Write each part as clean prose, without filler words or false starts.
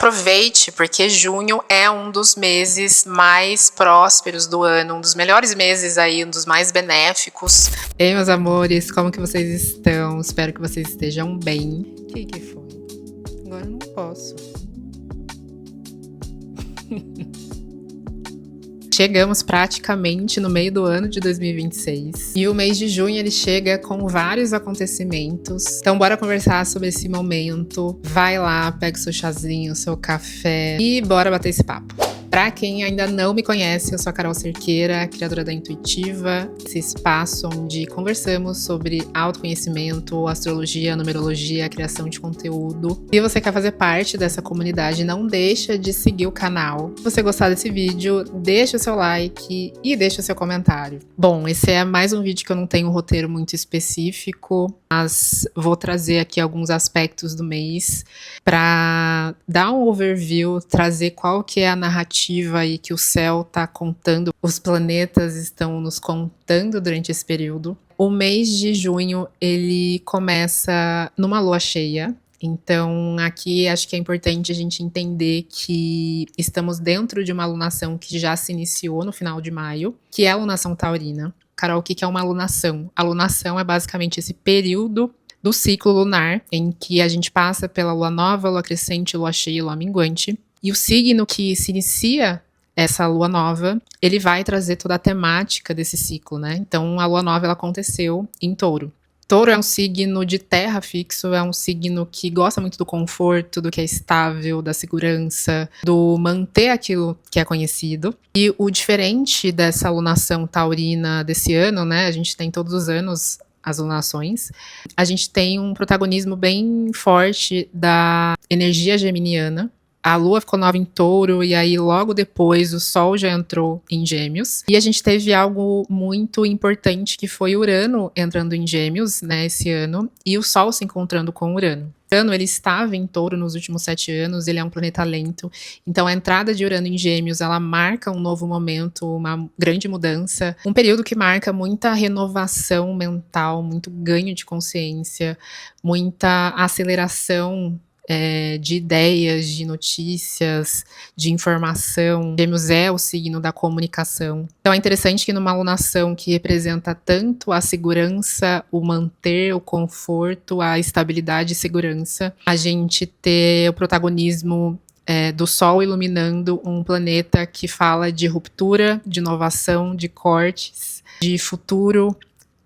Aproveite, porque junho é um dos meses mais prósperos do ano, um dos melhores meses aí, um dos mais benéficos. Ei, meus amores, como que vocês estão? Espero que vocês estejam bem. O que foi? Agora eu não posso. Chegamos praticamente no meio do ano de 2026 e o mês de junho ele chega com vários acontecimentos. Então bora conversar sobre esse momento. Vai lá, pega o seu chazinho, o seu café e bora bater esse papo. Pra quem ainda não me conhece, eu sou a Carol Cerqueira, criadora da Intuitiva, esse espaço onde conversamos sobre autoconhecimento, astrologia, numerologia, criação de conteúdo. Se você quer fazer parte dessa comunidade, não deixa de seguir o canal. Se você gostar desse vídeo, deixa o seu like e deixa o seu comentário. Bom, esse é mais um vídeo que eu não tenho um roteiro muito específico, mas vou trazer aqui alguns aspectos do mês para dar um overview, trazer qual que é a narrativa aí que o céu tá contando, os planetas estão nos contando durante esse período. O mês de junho, ele começa numa lua cheia. Então, aqui acho que é importante a gente entender que estamos dentro de uma alunação que já se iniciou no final de maio, que é a alunação taurina. Carol, o que é uma alunação? A alunação é basicamente esse período do ciclo lunar, em que a gente passa pela lua nova, lua crescente, lua cheia e lua minguante. E o signo que se inicia essa lua nova, ele vai trazer toda a temática desse ciclo, né? Então, a lua nova, ela aconteceu em Touro. Touro é um signo de terra fixo, é um signo que gosta muito do conforto, do que é estável, da segurança, do manter aquilo que é conhecido. E o diferente dessa alunação taurina desse ano, né? A gente tem todos os anos as lunações, a gente tem um protagonismo bem forte da energia geminiana. A lua ficou nova em Touro e aí logo depois o sol já entrou em Gêmeos. E a gente teve algo muito importante que foi Urano entrando em Gêmeos, né, esse ano, e o sol se encontrando com Urano. Urano, ele estava em Touro nos últimos 7 anos, ele é um planeta lento, então a entrada de Urano em Gêmeos, ela marca um novo momento, uma grande mudança, um período que marca muita renovação mental, muito ganho de consciência, muita aceleração de ideias, de notícias, de informação. Gêmeos é o signo da comunicação. Então é interessante que numa alunação que representa tanto a segurança, o manter, o conforto, a estabilidade e segurança, a gente ter o protagonismo do Sol iluminando um planeta que fala de ruptura, de inovação, de cortes, de futuro,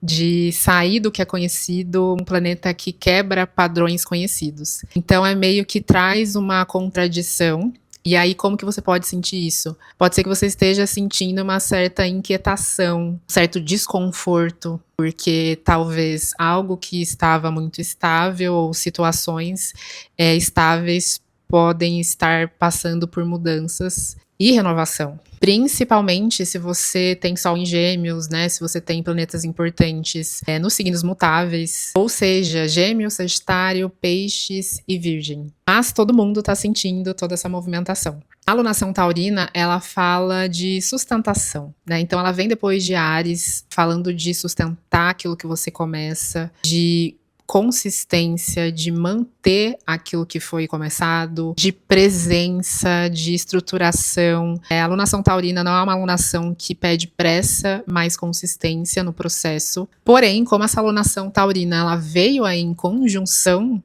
de sair do que é conhecido, um planeta que quebra padrões conhecidos. Então é meio que traz uma contradição. E aí, como que você pode sentir isso? Pode ser que você esteja sentindo uma certa inquietação, um certo desconforto, porque talvez algo que estava muito estável ou situações estáveis podem estar passando por mudanças e renovação. Principalmente se você tem Sol em Gêmeos, né? Se você tem planetas importantes nos signos mutáveis, ou seja, Gêmeos, Sagitário, Peixes e Virgem. Mas todo mundo está sentindo toda essa movimentação. A alunação taurina, ela fala de sustentação, né? Então ela vem depois de Áries, falando de sustentar aquilo que você começa, de consistência, de manter aquilo que foi começado, de presença, de estruturação. A alunação taurina não é uma alunação que pede pressa, mas consistência no processo. Porém, como essa alunação taurina ela veio aí em conjunção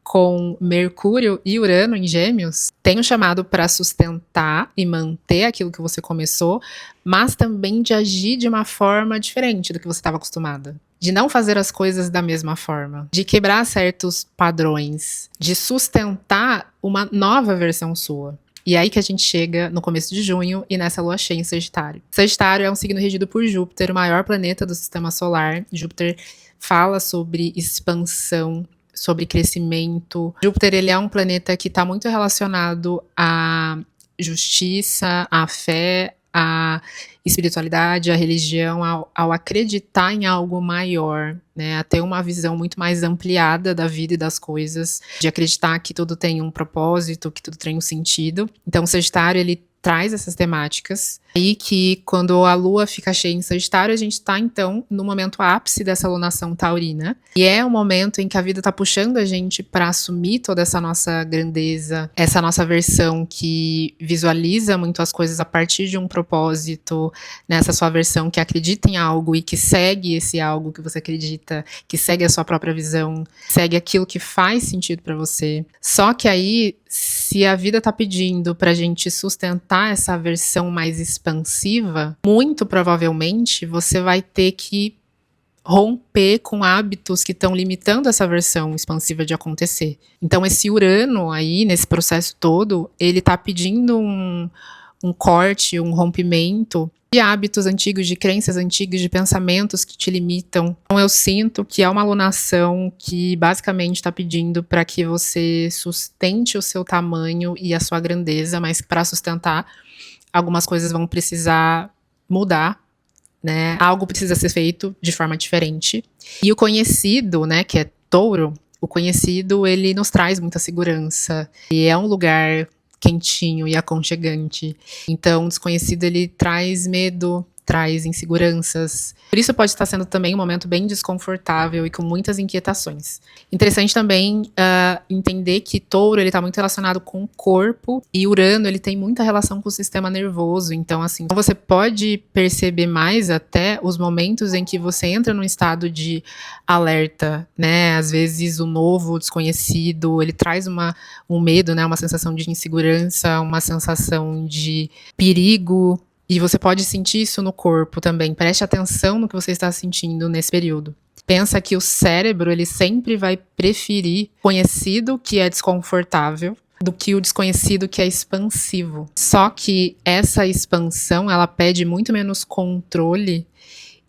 com Mercúrio e Urano em Gêmeos, tem um chamado para sustentar e manter aquilo que você começou, mas também de agir de uma forma diferente do que você estava acostumada. De não fazer as coisas da mesma forma, de quebrar certos padrões, de sustentar uma nova versão sua. E aí que a gente chega no começo de junho e nessa lua cheia em Sagitário. Sagitário é um signo regido por Júpiter, o maior planeta do sistema solar. Júpiter fala sobre expansão, sobre crescimento. Júpiter, ele é um planeta que está muito relacionado à justiça, à fé, à espiritualidade, à religião, ao acreditar em algo maior, né, a ter uma visão muito mais ampliada da vida e das coisas, de acreditar que tudo tem um propósito, que tudo tem um sentido. Então o Sagitário, ele traz essas temáticas. E que quando a lua fica cheia em Sagitário, a gente está então no momento ápice dessa alunação taurina. E é um momento em que a vida está puxando a gente para assumir toda essa nossa grandeza, essa nossa versão que visualiza muito as coisas a partir de um propósito, nessa sua versão que acredita em algo e que segue esse algo que você acredita, que segue a sua própria visão, segue aquilo que faz sentido para você. Só que aí, se a vida tá pedindo pra gente sustentar essa versão mais expansiva, muito provavelmente você vai ter que romper com hábitos que estão limitando essa versão expansiva de acontecer. Então esse Urano aí, nesse processo todo, ele tá pedindo um corte, um rompimento de hábitos antigos, de crenças antigas, de pensamentos que te limitam. Então eu sinto que é uma alunação que basicamente está pedindo para que você sustente o seu tamanho e a sua grandeza, mas para sustentar, algumas coisas vão precisar mudar, né? Algo precisa ser feito de forma diferente. E o conhecido, né, que é Touro, o conhecido, ele nos traz muita segurança. E é um lugar quentinho e aconchegante. Então, o desconhecido, ele traz medo, traz inseguranças. Por isso pode estar sendo também um momento bem desconfortável e com muitas inquietações. Interessante também entender que Touro, ele está muito relacionado com o corpo, e Urano, ele tem muita relação com o sistema nervoso. Então, assim, você pode perceber mais até os momentos em que você entra num estado de alerta, né? Às vezes o novo, o desconhecido, ele traz um medo, né? Uma sensação de insegurança, uma sensação de perigo. E você pode sentir isso no corpo também. Preste atenção no que você está sentindo nesse período. Pensa que o cérebro, ele sempre vai preferir o conhecido, que é desconfortável, do que o desconhecido, que é expansivo. Só que essa expansão, ela pede muito menos controle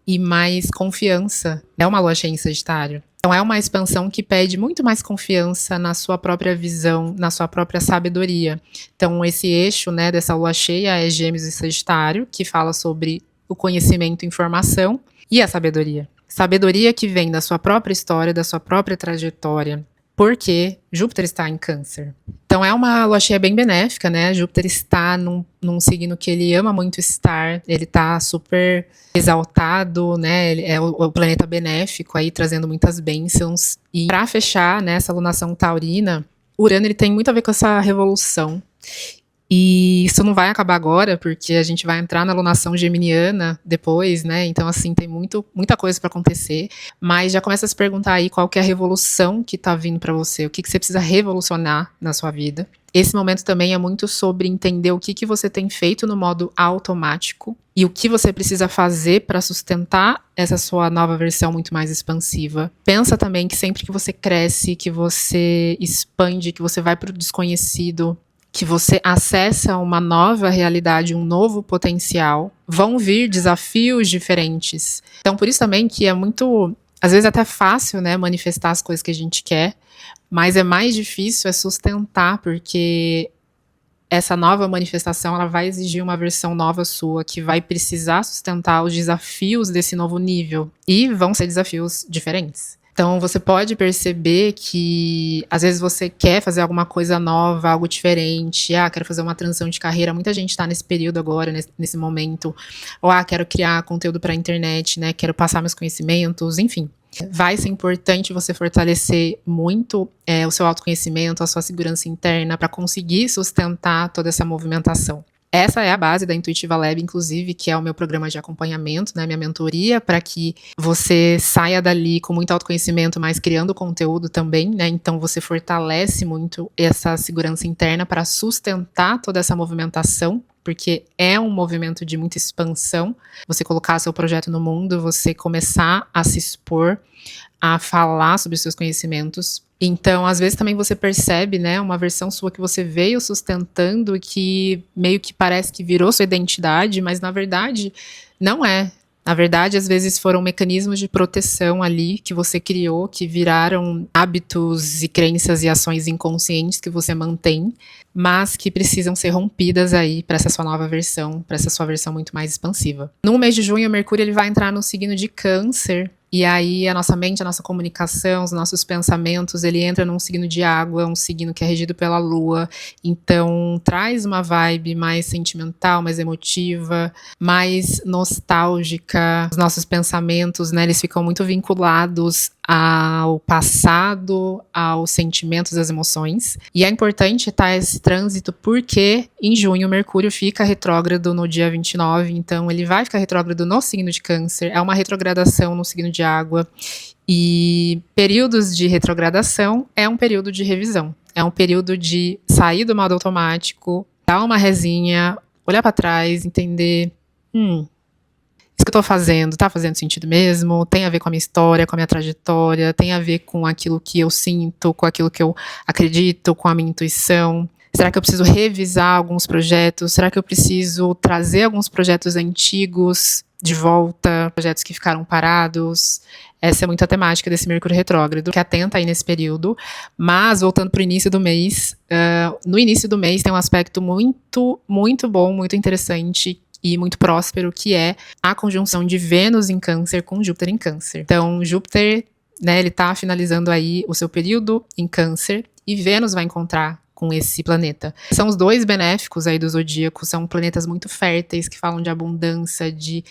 e mais confiança. É uma lua cheia em Sagitário. Então é uma expansão que pede muito mais confiança na sua própria visão, na sua própria sabedoria. Então esse eixo, né, dessa lua cheia é Gêmeos e Sagitário, que fala sobre o conhecimento, informação e a sabedoria. Sabedoria que vem da sua própria história, da sua própria trajetória, porque Júpiter está em Câncer. Então é uma lua cheia bem benéfica, né? Júpiter está num signo que ele ama muito estar, ele está super exaltado, né? Ele é o planeta benéfico aí, trazendo muitas bênçãos. E para fechar, né, essa alunação taurina, Urano, ele tem muito a ver com essa revolução. E isso não vai acabar agora, porque a gente vai entrar na alunação geminiana depois, né? Então, assim, tem muita coisa para acontecer. Mas já começa a se perguntar aí qual que é a revolução que tá vindo para você, o que você precisa revolucionar na sua vida. Esse momento também é muito sobre entender o que você tem feito no modo automático e o que você precisa fazer para sustentar essa sua nova versão muito mais expansiva. Pensa também que sempre que você cresce, que você expande, que você vai para o desconhecido, que você acessa uma nova realidade, um novo potencial, vão vir desafios diferentes. Então, por isso também que é muito, às vezes até fácil, né, manifestar as coisas que a gente quer, mas é mais difícil sustentar, porque essa nova manifestação, ela vai exigir uma versão nova sua, que vai precisar sustentar os desafios desse novo nível. E vão ser desafios diferentes. Então, você pode perceber que, às vezes, você quer fazer alguma coisa nova, algo diferente. Quero fazer uma transição de carreira. Muita gente está nesse período agora, nesse momento. Ou, quero criar conteúdo para a internet, né? Quero passar meus conhecimentos, enfim. Vai ser importante você fortalecer muito o seu autoconhecimento, a sua segurança interna, para conseguir sustentar toda essa movimentação. Essa é a base da Intuitiva Lab, inclusive, que é o meu programa de acompanhamento, né, minha mentoria, para que você saia dali com muito autoconhecimento, mas criando conteúdo também, né? Então você fortalece muito essa segurança interna para sustentar toda essa movimentação, porque é um movimento de muita expansão. Você colocar seu projeto no mundo, você começar a se expor, a falar sobre os seus conhecimentos. Então, às vezes também você percebe, né, uma versão sua que você veio sustentando e que meio que parece que virou sua identidade, mas na verdade não é. Na verdade, às vezes foram mecanismos de proteção ali que você criou, que viraram hábitos e crenças e ações inconscientes que você mantém, mas que precisam ser rompidas aí para essa sua nova versão, para essa sua versão muito mais expansiva. No mês de junho, o Mercúrio ele vai entrar no signo de Câncer, E aí a nossa mente, a nossa comunicação, os nossos pensamentos, ele entra num signo de água, um signo que é regido pela lua. Então traz uma vibe mais sentimental, mais emotiva, mais nostálgica. Os nossos pensamentos, né, eles ficam muito vinculados ao passado, aos sentimentos, às emoções. E é importante estar esse trânsito porque em junho Mercúrio fica retrógrado no dia 29, então ele vai ficar retrógrado no signo de Câncer. É uma retrogradação no signo de água. E períodos de retrogradação é um período de revisão. É um período de sair do modo automático, dar uma resinha, olhar para trás, entender, isso que eu tô fazendo, tá fazendo sentido mesmo? Tem a ver com a minha história, com a minha trajetória, tem a ver com aquilo que eu sinto, com aquilo que eu acredito, com a minha intuição? Será que eu preciso revisar alguns projetos? Será que eu preciso trazer alguns projetos antigos de volta, projetos que ficaram parados? Essa é muito a temática desse Mercúrio retrógrado, que atenta aí nesse período. Mas, voltando para o início do mês, no início do mês tem um aspecto muito, muito bom, muito interessante e muito próspero, que é a conjunção de Vênus em Câncer com Júpiter em Câncer. Então, Júpiter, né, ele tá finalizando aí o seu período em Câncer e Vênus vai encontrar com esse planeta. São os dois benéficos aí do zodíaco, são planetas muito férteis, que falam de abundância, de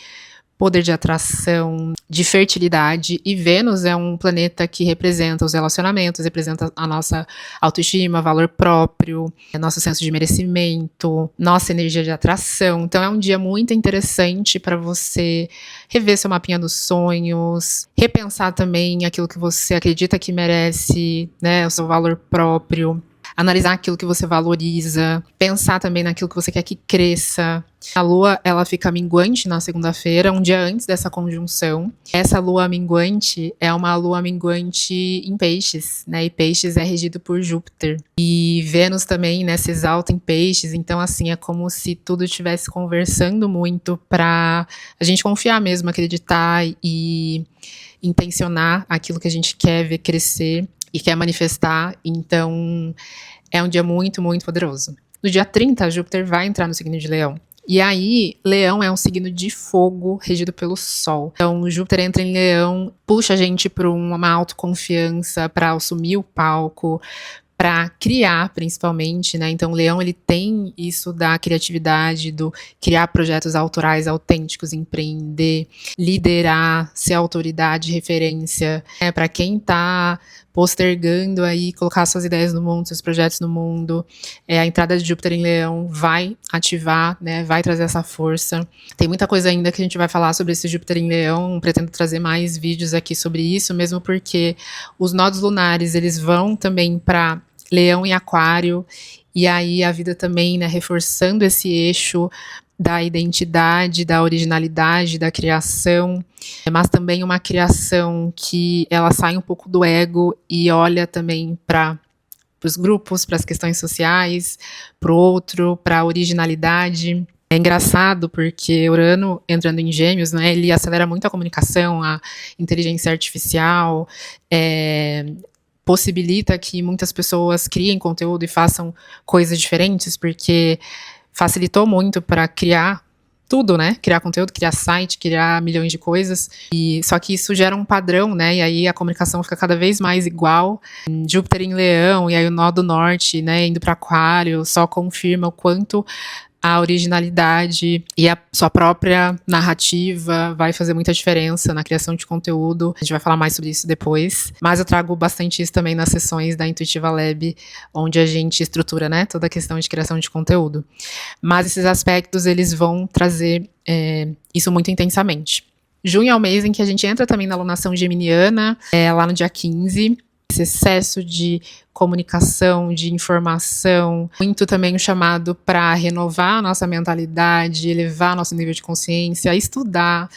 poder de atração, de fertilidade, e Vênus é um planeta que representa os relacionamentos, representa a nossa autoestima, valor próprio, nosso senso de merecimento, nossa energia de atração. Então é um dia muito interessante para você rever seu mapinha dos sonhos, repensar também aquilo que você acredita que merece, né, o seu valor próprio, analisar aquilo que você valoriza, pensar também naquilo que você quer que cresça. A lua, ela fica minguante na segunda-feira, um dia antes dessa conjunção. Essa lua minguante é uma lua minguante em peixes, né? E peixes é regido por Júpiter. E Vênus também, né, se exalta em peixes. Então, assim, é como se tudo estivesse conversando muito pra a gente confiar mesmo, acreditar e intencionar aquilo que a gente quer ver crescer e quer manifestar. Então é um dia muito, muito poderoso. No dia 30, Júpiter vai entrar no signo de Leão. E aí, Leão é um signo de fogo regido pelo Sol. Então, Júpiter entra em Leão, puxa a gente para uma autoconfiança, para assumir o palco, para criar, principalmente, né? Então, Leão, ele tem isso da criatividade, do criar projetos autorais autênticos, empreender, liderar, ser autoridade, referência. Para quem tá postergando aí, colocar suas ideias no mundo, seus projetos no mundo, a entrada de Júpiter em Leão vai ativar, né? Vai trazer essa força. Tem muita coisa ainda que a gente vai falar sobre esse Júpiter em Leão, pretendo trazer mais vídeos aqui sobre isso, mesmo porque os nodos lunares, eles vão também para Leão e Aquário, e aí a vida também, né, reforçando esse eixo da identidade, da originalidade, da criação, mas também uma criação que ela sai um pouco do ego e olha também para os grupos, para as questões sociais, para o outro, para a originalidade. É engraçado porque Urano entrando em Gêmeos, né, ele acelera muito a comunicação, a inteligência artificial, possibilita que muitas pessoas criem conteúdo e façam coisas diferentes, porque facilitou muito para criar tudo, né? Criar conteúdo, criar site, criar milhões de coisas. E só que isso gera um padrão, né? E aí a comunicação fica cada vez mais igual. Júpiter em Leão e aí o nó do norte, né, indo para Aquário, só confirma o quanto a originalidade e a sua própria narrativa vai fazer muita diferença na criação de conteúdo. A gente vai falar mais sobre isso depois, mas eu trago bastante isso também nas sessões da Intuitiva Lab, onde a gente estrutura, né, toda a questão de criação de conteúdo. Mas esses aspectos, eles vão trazer isso muito intensamente. Junho é o mês em que a gente entra também na alunação geminiana, lá no dia 15, esse excesso de comunicação, de informação, muito também o chamado para renovar a nossa mentalidade, elevar nosso nível de consciência, estudar,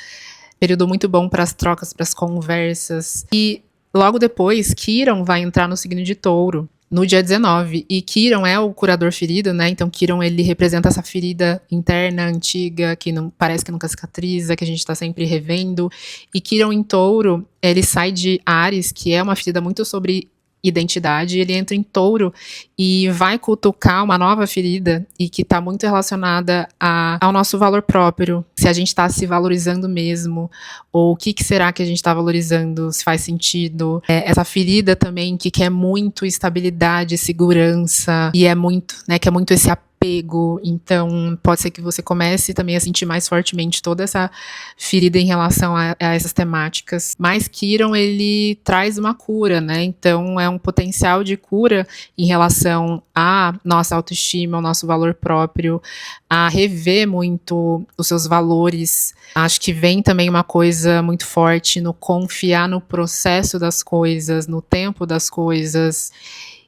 período muito bom para as trocas, para as conversas. E logo depois, Quirón vai entrar no signo de Touro, no dia 19, e Quirón é o curador ferido, né? Então Quirón, ele representa essa ferida interna, antiga, que não parece que nunca cicatriza, que a gente tá sempre revendo. E Quirón em Touro, ele sai de Áries, que é uma ferida muito sobre identidade, ele entra em Touro e vai cutucar uma nova ferida e que está muito relacionada ao nosso valor próprio, se a gente está se valorizando mesmo, ou o que será que a gente está valorizando, se faz sentido. Essa ferida também que quer muito estabilidade, segurança, e quer muito esse apego. Então pode ser que você comece também a sentir mais fortemente toda essa ferida em relação a essas temáticas. Mas Quirón, ele traz uma cura, né? Então é um potencial de cura em relação à nossa autoestima, ao nosso valor próprio, a rever muito os seus valores. Acho que vem também uma coisa muito forte no confiar no processo das coisas, no tempo das coisas.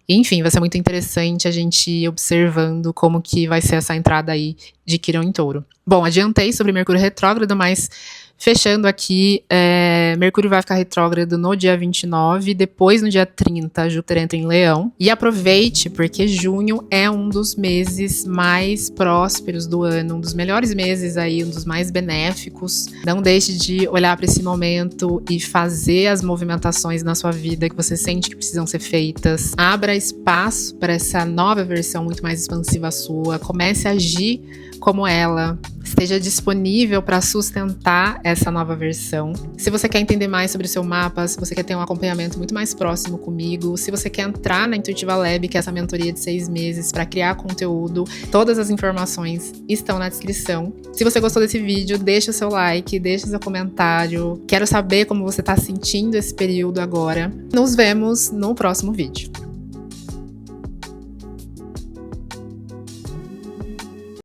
Enfim, vai ser muito interessante a gente ir observando como que vai ser essa entrada aí de Quirón em Touro. Bom, adiantei sobre Mercúrio retrógrado, mas fechando aqui, Mercúrio vai ficar retrógrado no dia 29, depois no dia 30, Júpiter entra em Leão. E aproveite, porque junho é um dos meses mais prósperos do ano, um dos melhores meses aí, um dos mais benéficos. Não deixe de olhar para esse momento e fazer as movimentações na sua vida que você sente que precisam ser feitas. Abra espaço para essa nova versão muito mais expansiva sua. Comece a agir como ela. Esteja disponível para sustentar essa nova versão. Se você quer entender mais sobre o seu mapa, se você quer ter um acompanhamento muito mais próximo comigo, se você quer entrar na Intuitiva Lab, que é essa mentoria de 6 meses para criar conteúdo, todas as informações estão na descrição. Se você gostou desse vídeo, deixa o seu like, deixa o seu comentário. Quero saber como você está sentindo esse período agora. Nos vemos no próximo vídeo.